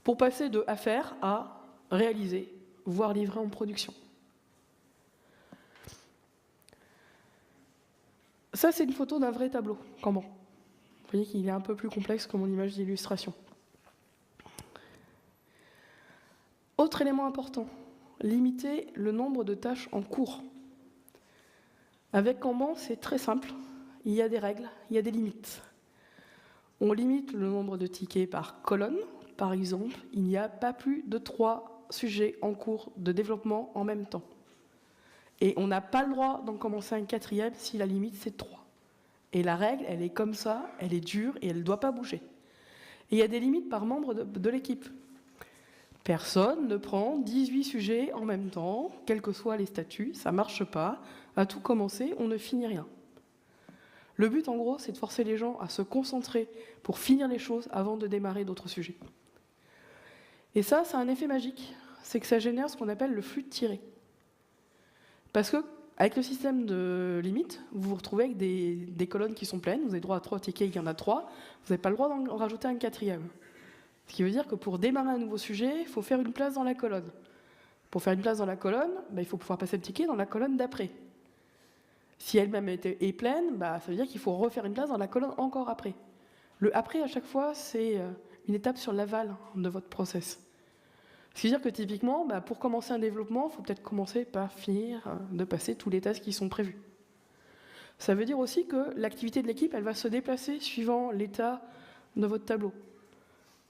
pour passer de à faire à réaliser, voire livrer en production. Ça, c'est une photo d'un vrai tableau, Kanban. Vous voyez qu'il est un peu plus complexe que mon image d'illustration. Autre élément important, limiter le nombre de tâches en cours. Avec Kanban, c'est très simple. Il y a des règles, il y a des limites. On limite le nombre de tickets par colonne. Par exemple, il n'y a pas plus de 3 sujets en cours de développement en même temps. Et on n'a pas le droit d'en commencer un 4e si la limite c'est 3. Et la règle, elle est comme ça, elle est dure et elle ne doit pas bouger. Et il y a des limites par membre de l'équipe. Personne ne prend 18 sujets en même temps, quels que soient les statuts, ça ne marche pas. À tout commencer, on ne finit rien. Le but, en gros, c'est de forcer les gens à se concentrer pour finir les choses avant de démarrer d'autres sujets. Et ça a un effet magique, c'est que ça génère ce qu'on appelle le flux de tiré. Parce que, avec le système de limite, vous vous retrouvez avec des colonnes qui sont pleines, vous avez droit à 3 tickets, il y en a 3, vous n'avez pas le droit d'en rajouter un 4e. Ce qui veut dire que pour démarrer un nouveau sujet, il faut faire une place dans la colonne. Pour faire une place dans la colonne, il faut pouvoir passer le ticket dans la colonne d'après. Si elle-même est pleine, ça veut dire qu'il faut refaire une place dans la colonne encore après. Le après, à chaque fois, c'est une étape sur l'aval de votre process. Ce qui veut dire que typiquement, pour commencer un développement, il faut peut-être commencer par finir de passer tous les tests qui sont prévus. Ça veut dire aussi que l'activité de l'équipe, elle va se déplacer suivant l'état de votre tableau.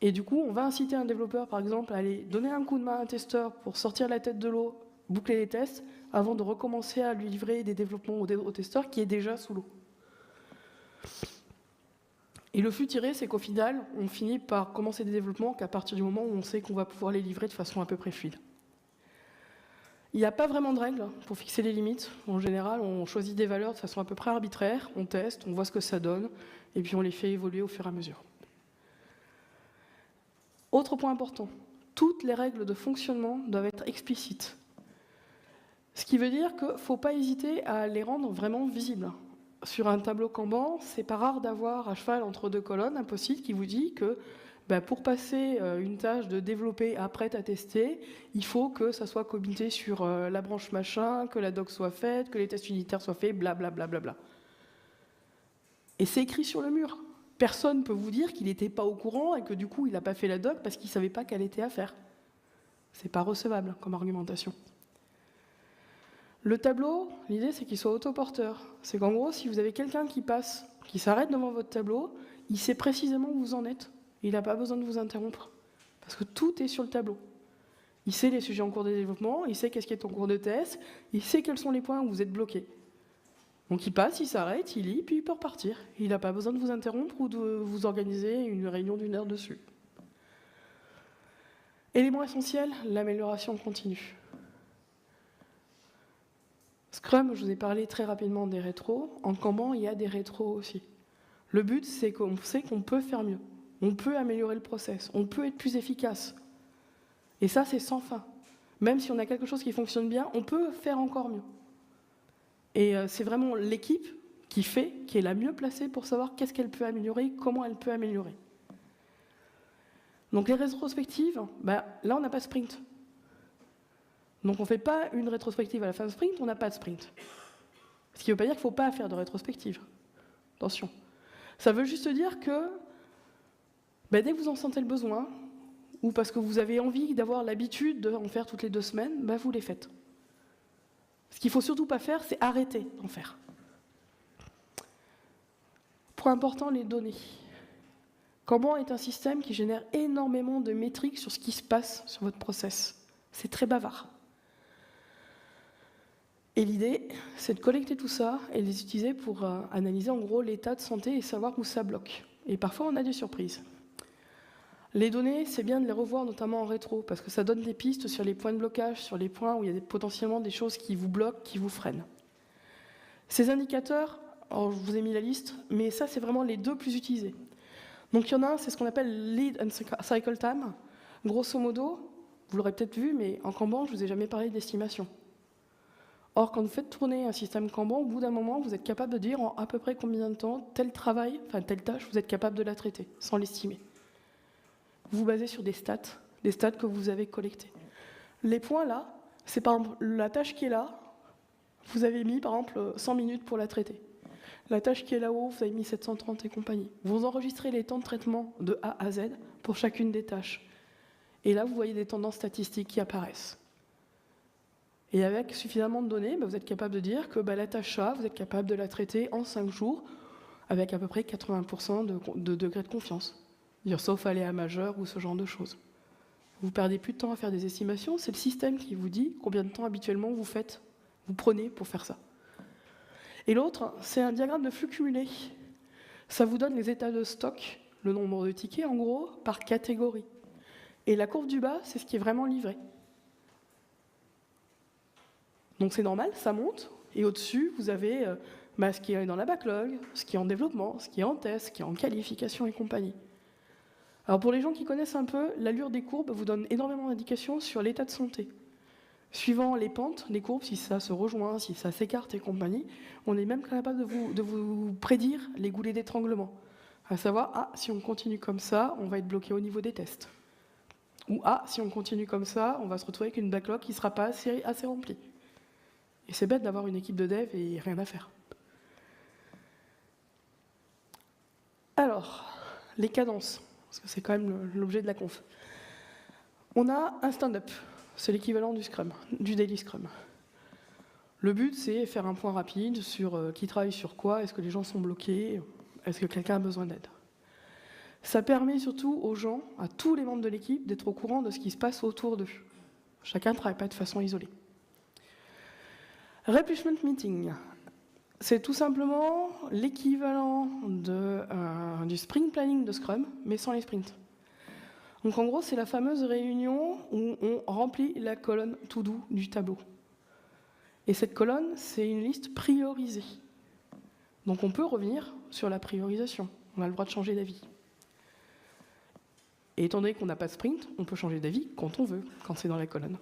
Et du coup, on va inciter un développeur, par exemple, à aller donner un coup de main à un testeur pour sortir la tête de l'eau, boucler les tests, avant de recommencer à lui livrer des développements au testeur qui est déjà sous l'eau. Et le flux tiré, c'est qu'au final, on finit par commencer des développements qu'à partir du moment où on sait qu'on va pouvoir les livrer de façon à peu près fluide. Il n'y a pas vraiment de règles pour fixer les limites. En général, on choisit des valeurs de façon à peu près arbitraire, on teste, on voit ce que ça donne, et puis on les fait évoluer au fur et à mesure. Autre point important, toutes les règles de fonctionnement doivent être explicites. Ce qui veut dire qu'il ne faut pas hésiter à les rendre vraiment visibles. Sur un tableau Kanban, c'est pas rare d'avoir à cheval entre 2 colonnes un post-it qui vous dit que pour passer une tâche de développer à prête à tester, il faut que ça soit commité sur la branche machin, que la doc soit faite, que les tests unitaires soient faits, blablabla. Bla, bla, bla. Et c'est écrit sur le mur. Personne ne peut vous dire qu'il n'était pas au courant et que du coup il n'a pas fait la doc parce qu'il ne savait pas qu'elle était à faire. C'est pas recevable comme argumentation. Le tableau, l'idée c'est qu'il soit autoporteur. C'est qu'en gros, si vous avez quelqu'un qui passe, qui s'arrête devant votre tableau, il sait précisément où vous en êtes. Il n'a pas besoin de vous interrompre. Parce que tout est sur le tableau. Il sait les sujets en cours de développement, il sait qu'est-ce qui est en cours de test, il sait quels sont les points où vous êtes bloqué. Donc il passe, il s'arrête, il lit, puis il peut repartir. Il n'a pas besoin de vous interrompre ou de vous organiser une réunion d'1 heure dessus. Élément essentiel, l'amélioration continue. Scrum, je vous ai parlé très rapidement des rétros. En Kanban, il y a des rétros aussi. Le but, c'est qu'on sait qu'on peut faire mieux. On peut améliorer le process, on peut être plus efficace. Et ça, c'est sans fin. Même si on a quelque chose qui fonctionne bien, on peut faire encore mieux. Et c'est vraiment l'équipe qui est la mieux placée pour savoir qu'est-ce qu'elle peut améliorer, comment elle peut améliorer. Donc les rétrospectives, là on n'a pas de sprint. Donc on ne fait pas une rétrospective à la fin de sprint, on n'a pas de sprint. Ce qui ne veut pas dire qu'il ne faut pas faire de rétrospective. Attention. Ça veut juste dire que dès que vous en sentez le besoin, ou parce que vous avez envie d'avoir l'habitude d'en faire toutes les 2 semaines, vous les faites. Ce qu'il ne faut surtout pas faire, c'est arrêter d'en faire. Point important, les données. Kanban est un système qui génère énormément de métriques sur ce qui se passe sur votre process. C'est très bavard. Et l'idée, c'est de collecter tout ça et de les utiliser pour analyser en gros l'état de santé et savoir où ça bloque. Et parfois, on a des surprises. Les données, c'est bien de les revoir, notamment en rétro, parce que ça donne des pistes sur les points de blocage, sur les points où il y a potentiellement des choses qui vous bloquent, qui vous freinent. Ces indicateurs, alors je vous ai mis la liste, mais ça, c'est vraiment les 2 plus utilisés. Donc il y en a un, c'est ce qu'on appelle Lead and Cycle Time. Grosso modo, vous l'aurez peut-être vu, mais en Kanban, je ne vous ai jamais parlé d'estimation. Or, quand vous faites tourner un système Kanban, au bout d'un moment, vous êtes capable de dire en à peu près combien de temps tel travail, enfin telle tâche, vous êtes capable de la traiter, sans l'estimer. Vous vous basez sur des stats que vous avez collectées. Les points là, c'est par exemple la tâche qui est là, vous avez mis par exemple 100 minutes pour la traiter. La tâche qui est là-haut, vous avez mis 730 et compagnie. Vous enregistrez les temps de traitement de A à Z pour chacune des tâches. Et là, vous voyez des tendances statistiques qui apparaissent. Et avec suffisamment de données, vous êtes capable de dire que la tâche A, vous êtes capable de la traiter en 5 jours, avec à peu près 80% de degré de confiance. Dire sauf aléa majeur ou ce genre de choses. Vous perdez plus de temps à faire des estimations, c'est le système qui vous dit combien de temps habituellement vous prenez pour faire ça. Et l'autre, c'est un diagramme de flux cumulé. Ça vous donne les états de stock, le nombre de tickets en gros, par catégorie. Et la courbe du bas, c'est ce qui est vraiment livré. Donc c'est normal, ça monte, et au-dessus, vous avez ce qui est dans la backlog, ce qui est en développement, ce qui est en test, ce qui est en qualification et compagnie. Alors pour les gens qui connaissent un peu, l'allure des courbes vous donne énormément d'indications sur l'état de santé. Suivant les pentes, les courbes, si ça se rejoint, si ça s'écarte et compagnie, on est même capable de vous prédire les goulets d'étranglement. À savoir, si on continue comme ça, on va être bloqué au niveau des tests. Ou si on continue comme ça, on va se retrouver avec une backlog qui ne sera pas assez remplie. Et c'est bête d'avoir une équipe de dev et rien à faire. Alors, les cadences, parce que c'est quand même l'objet de la conf. On a un stand-up, c'est l'équivalent du Scrum, du Daily Scrum. Le but, c'est faire un point rapide sur qui travaille sur quoi, est-ce que les gens sont bloqués, est-ce que quelqu'un a besoin d'aide. Ça permet surtout aux gens, à tous les membres de l'équipe, d'être au courant de ce qui se passe autour d'eux. Chacun ne travaille pas de façon isolée. Replenishment Meeting, c'est tout simplement l'équivalent du sprint planning de Scrum, mais sans les sprints. Donc en gros, c'est la fameuse réunion où on remplit la colonne to-do du tableau. Et cette colonne, c'est une liste priorisée. Donc on peut revenir sur la priorisation. On a le droit de changer d'avis. Et étant donné qu'on n'a pas de sprint, on peut changer d'avis quand on veut, quand c'est dans la colonne.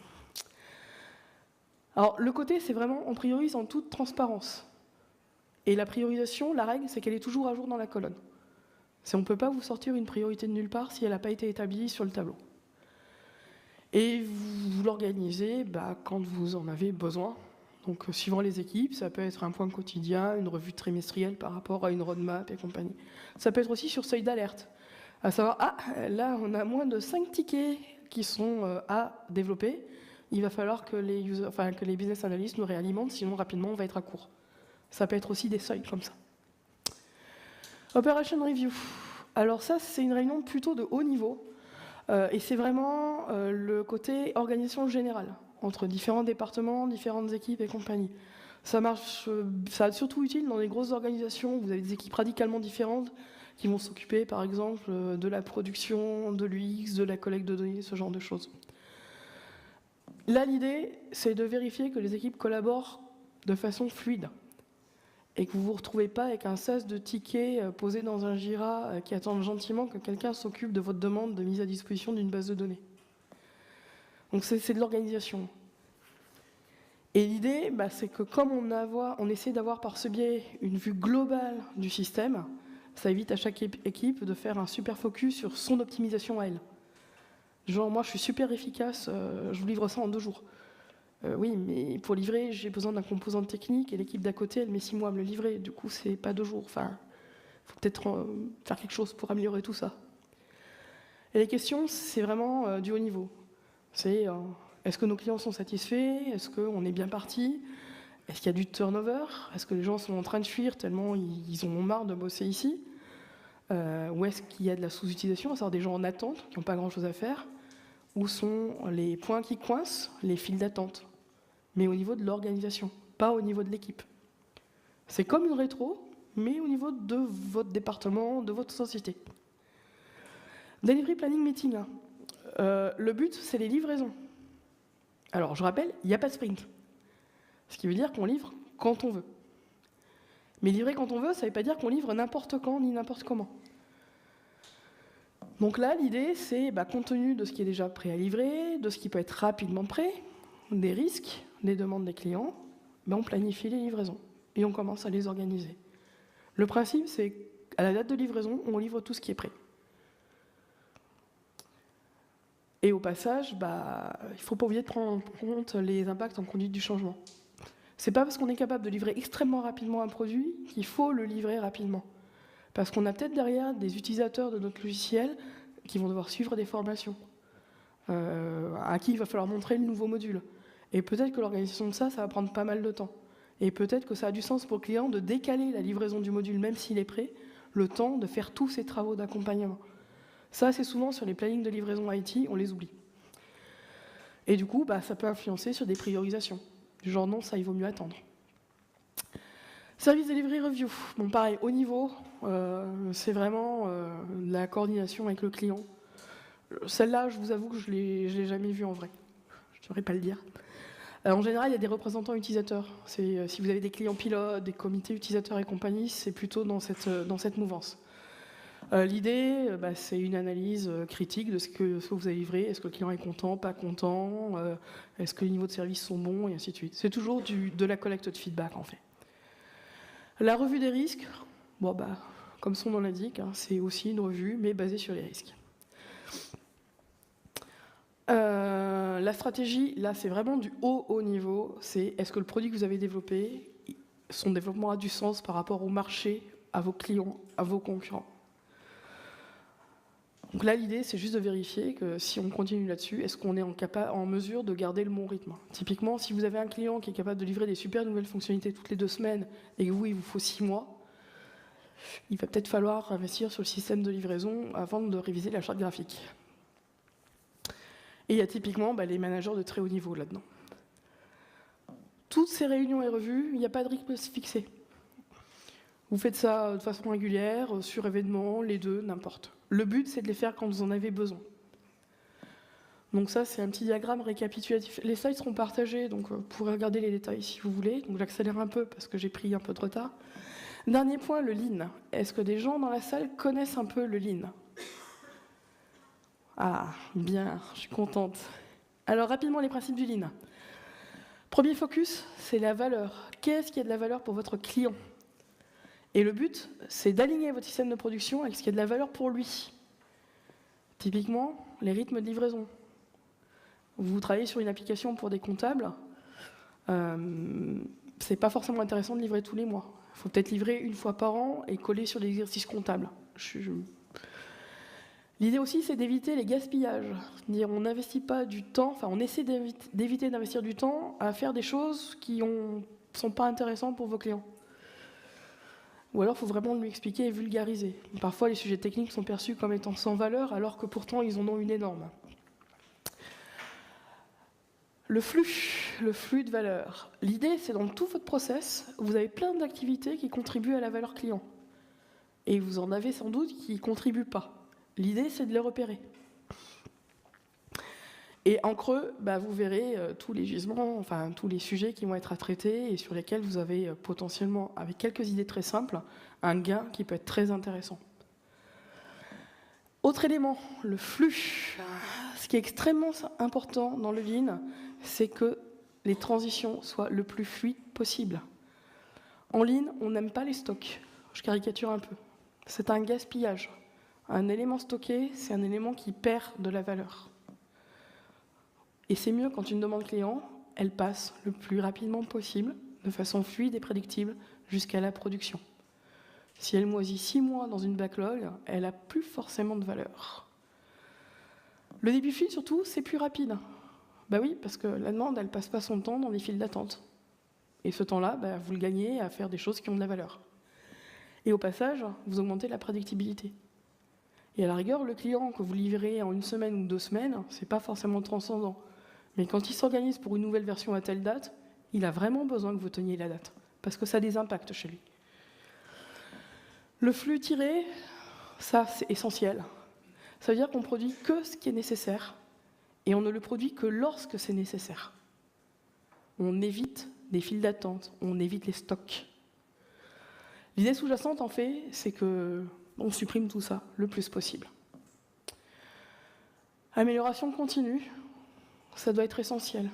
Alors le côté, c'est vraiment, on priorise en toute transparence. Et la priorisation, la règle, c'est qu'elle est toujours à jour dans la colonne. On ne peut pas vous sortir une priorité de nulle part si elle n'a pas été établie sur le tableau. Et vous l'organisez quand vous en avez besoin. Donc suivant les équipes, ça peut être un point quotidien, une revue trimestrielle par rapport à une roadmap et compagnie. Ça peut être aussi sur seuil d'alerte. À savoir, là on a moins de 5 tickets qui sont à développer. Il va falloir que les business analysts nous réalimentent, sinon rapidement on va être à court. Ça peut être aussi des seuils comme ça. Operation Review. Alors ça, c'est une réunion plutôt de haut niveau. Et c'est vraiment le côté organisation générale, entre différents départements, différentes équipes et compagnie. Ça va être surtout utile dans les grosses organisations où vous avez des équipes radicalement différentes qui vont s'occuper, par exemple, de la production, de l'UX, de la collecte de données, ce genre de choses. Là, l'idée, c'est de vérifier que les équipes collaborent de façon fluide et que vous ne vous retrouvez pas avec un sas de tickets posés dans un Jira qui attendent gentiment que quelqu'un s'occupe de votre demande de mise à disposition d'une base de données. Donc c'est de l'organisation. Et l'idée, c'est que comme on essaie d'avoir par ce biais une vue globale du système, ça évite à chaque équipe de faire un super focus sur son optimisation à elle. Genre, moi, je suis super efficace, je vous livre ça en 2 jours. Oui, mais pour livrer, j'ai besoin d'un composant technique et l'équipe d'à côté, elle met 6 mois à me le livrer. Du coup, c'est pas 2 jours. Enfin, il faut peut-être faire quelque chose pour améliorer tout ça. Et les questions, c'est vraiment du haut niveau. C'est est-ce que nos clients sont satisfaits? Est-ce qu'on est bien parti? Est-ce qu'il y a du turnover? Est-ce que les gens sont en train de fuir tellement ils ont marre de bosser ici? Ou est-ce qu'il y a de la sous-utilisation, à savoir des gens en attente qui n'ont pas grand-chose à faire? Où sont les points qui coincent? Les files d'attente. Mais au niveau de l'organisation, pas au niveau de l'équipe. C'est comme une rétro, mais au niveau de votre département, de votre société. Delivery Planning Meeting. Le but, c'est les livraisons. Alors, je rappelle, il n'y a pas de sprint. Ce qui veut dire qu'on livre quand on veut. Mais livrer quand on veut, ça ne veut pas dire qu'on livre n'importe quand ni n'importe comment. Donc là, l'idée, c'est, compte tenu de ce qui est déjà prêt à livrer, de ce qui peut être rapidement prêt, des risques, des demandes des clients, ben on planifie les livraisons et on commence à les organiser. Le principe, c'est qu'à la date de livraison, on livre tout ce qui est prêt. Et au passage, il ne faut pas oublier de prendre en compte les impacts en conduite du changement. C'est pas parce qu'on est capable de livrer extrêmement rapidement un produit qu'il faut le livrer rapidement. Parce qu'on a peut-être derrière des utilisateurs de notre logiciel qui vont devoir suivre des formations, à qui il va falloir montrer le nouveau module. Et peut-être que l'organisation de ça va prendre pas mal de temps. Et peut-être que ça a du sens pour le client de décaler la livraison du module, même s'il est prêt, le temps de faire tous ces travaux d'accompagnement. Ça, c'est souvent sur les plannings de livraison IT, on les oublie. Et du coup, ça peut influencer sur des priorisations. Du genre, non, ça, il vaut mieux attendre. Service Delivery Review. Bon, pareil, haut niveau, c'est vraiment la coordination avec le client. Celle-là, je vous avoue que je ne l'ai jamais vue en vrai. Je ne saurais pas le dire. En général, il y a des représentants utilisateurs. Si vous avez des clients pilotes, des comités utilisateurs et compagnie, c'est plutôt dans cette mouvance. L'idée, c'est une analyse critique de ce que vous avez livré. Est-ce que le client est content, pas content, est-ce que les niveaux de service sont bons, et ainsi de suite. C'est toujours de la collecte de feedback, en fait. La revue des risques, comme son nom l'indique, c'est aussi une revue, mais basée sur les risques. La stratégie, là, c'est vraiment du haut niveau. C'est est-ce que le produit que vous avez développé, son développement a du sens par rapport au marché, à vos clients, à vos concurrents. Donc là, l'idée, c'est juste de vérifier que si on continue là-dessus, est-ce qu'on est en mesure de garder le bon rythme. Typiquement, si vous avez un client qui est capable de livrer des super nouvelles fonctionnalités toutes les 2 semaines et que vous, il vous faut 6 mois, il va peut-être falloir investir sur le système de livraison avant de réviser la charte graphique. Et il y a typiquement les managers de très haut niveau là-dedans. Toutes ces réunions et revues, il n'y a pas de rythme fixé. Vous faites ça de façon régulière, sur événements, les deux, n'importe. Le but, c'est de les faire quand vous en avez besoin. Donc ça, c'est un petit diagramme récapitulatif. Les slides seront partagés, donc vous pourrez regarder les détails si vous voulez. Donc j'accélère un peu parce que j'ai pris un peu de retard. Dernier point, le Lean. Est-ce que des gens dans la salle connaissent un peu le Lean ? Ah, bien, je suis contente. Alors rapidement, les principes du Lean. Premier focus, c'est la valeur. Qu'est-ce qui a de la valeur pour votre client ? Et le but, c'est d'aligner votre système de production avec ce qui a de la valeur pour lui. Typiquement, les rythmes de livraison. Vous travaillez sur une application pour des comptables, c'est pas forcément intéressant de livrer tous les mois. Il faut peut-être livrer une fois par an et coller sur l'exercice comptable. L'idée aussi, c'est d'éviter les gaspillages. On n'investit pas du temps, on essaie d'éviter d'investir du temps à faire des choses qui ne sont pas intéressantes pour vos clients. Ou alors, il faut vraiment lui expliquer et vulgariser. Parfois, les sujets techniques sont perçus comme étant sans valeur, alors que pourtant, ils en ont une énorme. Le flux de valeur. L'idée, c'est dans tout votre process, vous avez plein d'activités qui contribuent à la valeur client. Et vous en avez sans doute qui ne contribuent pas. L'idée, c'est de les repérer. Et en creux, vous verrez tous les gisements, tous les sujets qui vont être à traiter et sur lesquels vous avez potentiellement, avec quelques idées très simples, un gain qui peut être très intéressant. Autre élément, le flux. Ce qui est extrêmement important dans le Lean, c'est que les transitions soient le plus fluides possible. En Lean, on n'aime pas les stocks. Je caricature un peu. C'est un gaspillage. Un élément stocké, c'est un élément qui perd de la valeur. Et c'est mieux quand une demande client, elle passe le plus rapidement possible, de façon fluide et prédictible, jusqu'à la production. Si elle moisit 6 mois dans une backlog, elle n'a plus forcément de valeur. Le début fluide, surtout, c'est plus rapide. Oui, parce que la demande, elle ne passe pas son temps dans des files d'attente. Et ce temps-là, vous le gagnez à faire des choses qui ont de la valeur. Et au passage, vous augmentez la prédictibilité. Et à la rigueur, le client que vous livrez en 1 semaine ou 2 semaines, c'est pas forcément transcendant. Mais quand il s'organise pour une nouvelle version à telle date, il a vraiment besoin que vous teniez la date, parce que ça a des impacts chez lui. Le flux tiré, ça c'est essentiel. Ça veut dire qu'on produit que ce qui est nécessaire, et on ne le produit que lorsque c'est nécessaire. On évite des files d'attente, on évite les stocks. L'idée sous-jacente, en fait, c'est qu'on supprime tout ça le plus possible. Amélioration continue, ça doit être essentiel.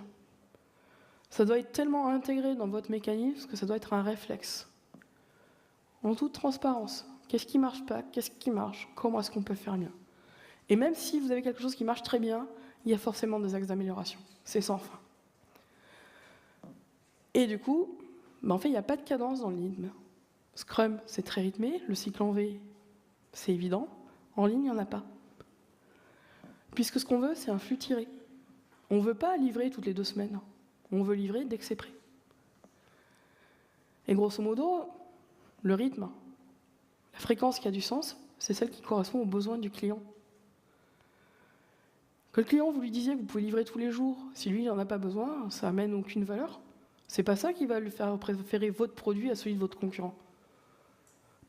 ça doit être tellement intégré dans votre mécanisme que ça doit être un réflexe. En toute transparence, qu'est-ce qui ne marche pas, qu'est-ce qui marche, comment est-ce qu'on peut faire mieux. Et même si vous avez quelque chose qui marche très bien, il y a forcément des axes d'amélioration. C'est sans fin. Et du coup, en fait, il n'y a pas de cadence dans le Lean. Scrum, c'est très rythmé. Le cycle en V, c'est évident. En ligne, il n'y en a pas. Puisque ce qu'on veut, c'est un flux tiré. On ne veut pas livrer toutes les 2 semaines. On veut livrer dès que c'est prêt. Et grosso modo, le rythme, la fréquence qui a du sens, c'est celle qui correspond aux besoins du client. Que le client, vous lui disiez que vous pouvez livrer tous les jours, si lui, il n'en a pas besoin, ça n'amène aucune valeur. C'est pas ça qui va lui faire préférer votre produit à celui de votre concurrent.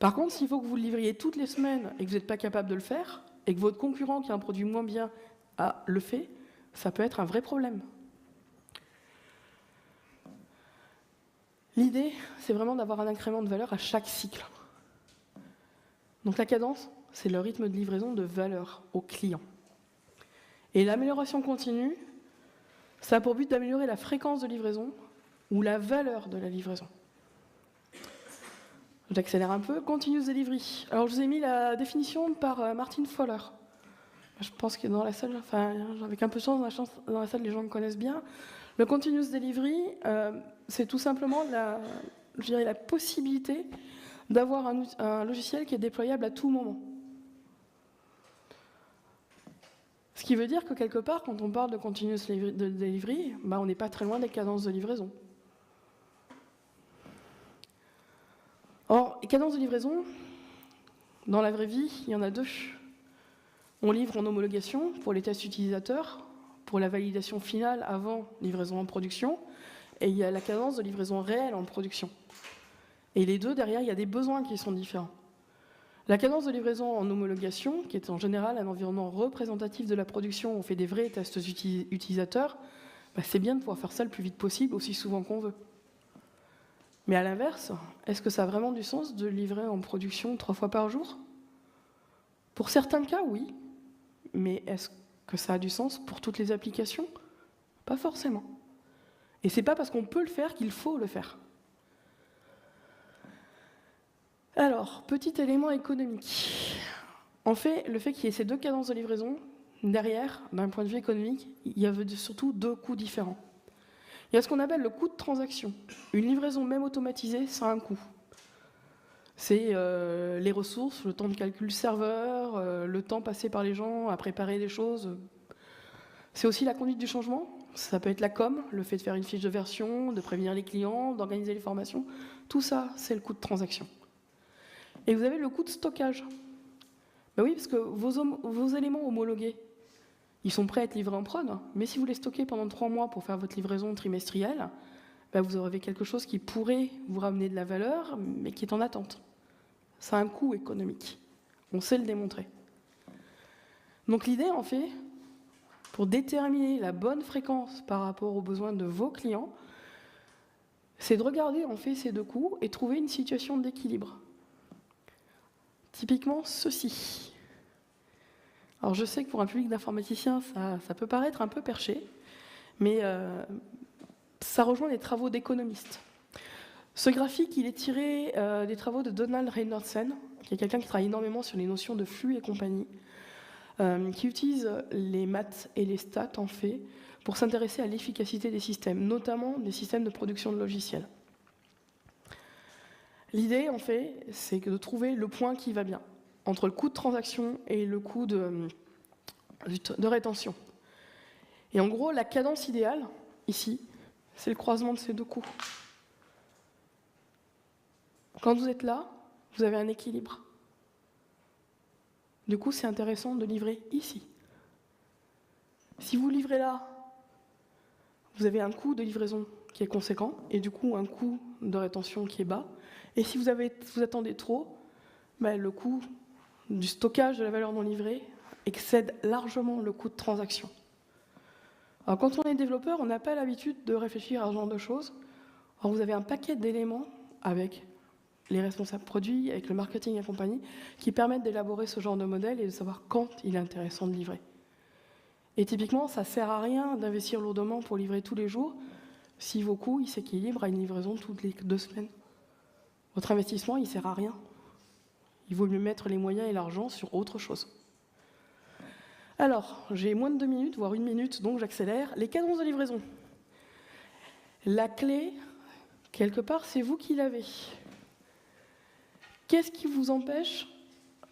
Par contre, s'il faut que vous le livriez toutes les semaines et que vous n'êtes pas capable de le faire, et que votre concurrent qui a un produit moins bien le fait, ça peut être un vrai problème. L'idée, c'est vraiment d'avoir un incrément de valeur à chaque cycle. Donc la cadence, c'est le rythme de livraison de valeur au client. Et l'amélioration continue, ça a pour but d'améliorer la fréquence de livraison ou la valeur de la livraison. J'accélère un peu. Continuous Delivery. Alors, je vous ai mis la définition par Martin Fowler. Je pense que dans la salle, avec un peu de chance, dans la salle, les gens me connaissent bien. Le Continuous Delivery, c'est tout simplement la possibilité d'avoir un logiciel qui est déployable à tout moment. Ce qui veut dire que quelque part, quand on parle de Continuous Delivery, on n'est pas très loin des cadences de livraison. Or, les cadences de livraison, dans la vraie vie, il y en a 2. On livre en homologation pour les tests utilisateurs, pour la validation finale avant livraison en production, et il y a la cadence de livraison réelle en production. Et les 2, derrière, il y a des besoins qui sont différents. La cadence de livraison en homologation, qui est en général un environnement représentatif de la production, où on fait des vrais tests utilisateurs, c'est bien de pouvoir faire ça le plus vite possible, aussi souvent qu'on veut. Mais à l'inverse, est-ce que ça a vraiment du sens de livrer en production 3 fois par jour? Pour certains cas, oui. Mais est-ce que ça a du sens pour toutes les applications? Pas forcément. Et c'est pas parce qu'on peut le faire qu'il faut le faire. Alors, petit élément économique. En fait, le fait qu'il y ait ces 2 cadences de livraison, derrière, d'un point de vue économique, il y a surtout 2 coûts différents. Il y a ce qu'on appelle le coût de transaction. Une livraison même automatisée, ça a un coût. C'est les ressources, le temps de calcul serveur, le temps passé par les gens à préparer des choses. C'est aussi la conduite du changement. Ça peut être la com, le fait de faire une fiche de version, de prévenir les clients, d'organiser les formations. Tout ça, c'est le coût de transaction. Et vous avez le coût de stockage. Oui, parce que vos éléments homologués, ils sont prêts à être livrés en prod, mais si vous les stockez pendant 3 mois pour faire votre livraison trimestrielle, vous aurez quelque chose qui pourrait vous ramener de la valeur, mais qui est en attente. Ça a un coût économique. On sait le démontrer. Donc l'idée, en fait, pour déterminer la bonne fréquence par rapport aux besoins de vos clients, c'est de regarder, en fait, ces 2 coûts et trouver une situation d'équilibre. Typiquement, ceci. Alors je sais que pour un public d'informaticiens, ça peut paraître un peu perché, mais ça rejoint les travaux d'économistes. Ce graphique, il est tiré des travaux de Donald Reinertsen, qui est quelqu'un qui travaille énormément sur les notions de flux et compagnie, qui utilise les maths et les stats, en fait, pour s'intéresser à l'efficacité des systèmes, notamment des systèmes de production de logiciels. L'idée, en fait, c'est de trouver le point qui va bien, entre le coût de transaction et le coût de rétention. Et en gros, la cadence idéale, ici, c'est le croisement de ces 2 coûts. Quand vous êtes là, vous avez un équilibre. Du coup, c'est intéressant de livrer ici. Si vous livrez là, vous avez un coût de livraison qui est conséquent, et du coup, un coût de rétention qui est bas. Et si vous attendez trop, le coût du stockage de la valeur non livrée excède largement le coût de transaction. Alors, quand on est développeur, on n'a pas l'habitude de réfléchir à ce genre de choses. Alors, vous avez un paquet d'éléments avec les responsables produits, avec le marketing et compagnie, qui permettent d'élaborer ce genre de modèle et de savoir quand il est intéressant de livrer. Et typiquement, ça ne sert à rien d'investir lourdement pour livrer tous les jours, si vos coûts ils s'équilibrent à une livraison toutes les 2 semaines. Votre investissement, il ne sert à rien. Il vaut mieux mettre les moyens et l'argent sur autre chose. Alors, j'ai moins de 2 minutes, voire 1 minute, donc j'accélère. Les cadences de livraison. La clé, quelque part, c'est vous qui l'avez. Qu'est-ce qui vous empêche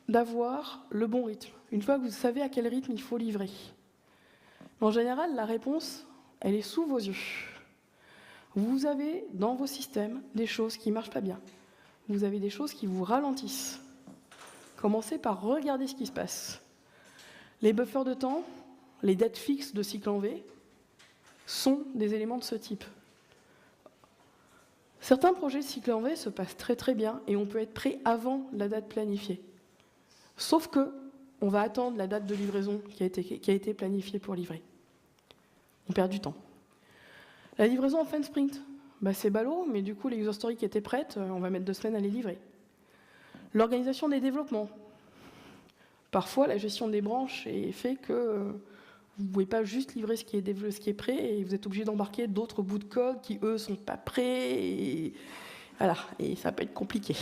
d'avoir le bon rythme? Une fois que vous savez à quel rythme il faut livrer. En général, la réponse, elle est sous vos yeux. Vous avez dans vos systèmes des choses qui ne marchent pas bien. Vous avez des choses qui vous ralentissent. Commencez par regarder ce qui se passe. Les buffers de temps, les dates fixes de cycle en V, sont des éléments de ce type. Certains projets de cycle en V se passent très très bien et on peut être prêt avant la date planifiée. Sauf que on va attendre la date de livraison qui a été planifiée pour livrer. On perd du temps. La livraison en fin de sprint, c'est ballot, mais du coup les user stories qui étaient prêtes, on va mettre 2 semaines à les livrer. L'organisation des développements. Parfois, la gestion des branches fait que vous ne pouvez pas juste livrer ce qui est prêt et vous êtes obligé d'embarquer d'autres bouts de code qui, eux, ne sont pas prêts. Et voilà, et ça peut être compliqué.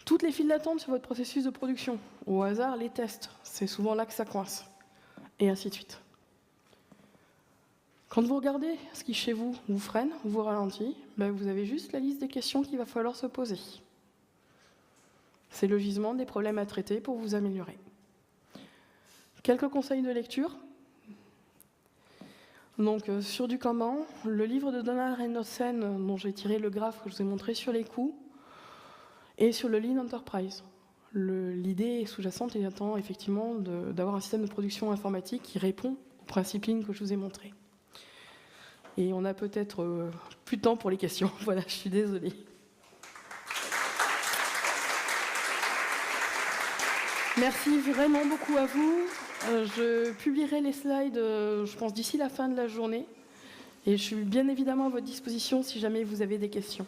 Toutes les files d'attente sur votre processus de production. Au hasard, les tests. C'est souvent là que ça coince. Et ainsi de suite. Quand vous regardez ce qui, chez vous, vous freine, vous ralentit, vous avez juste la liste des questions qu'il va falloir se poser. C'est le gisement des problèmes à traiter pour vous améliorer. Quelques conseils de lecture. Donc, sur du Kanban, le livre de Donald Reynoldsen, dont j'ai tiré le graphe que je vous ai montré sur les coûts, et sur le Lean Enterprise. L'idée sous-jacente étant effectivement d'avoir un système de production informatique qui répond aux principes Lean que je vous ai montrés. Et on a peut-être plus de temps pour les questions. Voilà, je suis désolée. Merci vraiment beaucoup à vous. Je publierai les slides, je pense, d'ici la fin de la journée. Et je suis bien évidemment à votre disposition si jamais vous avez des questions.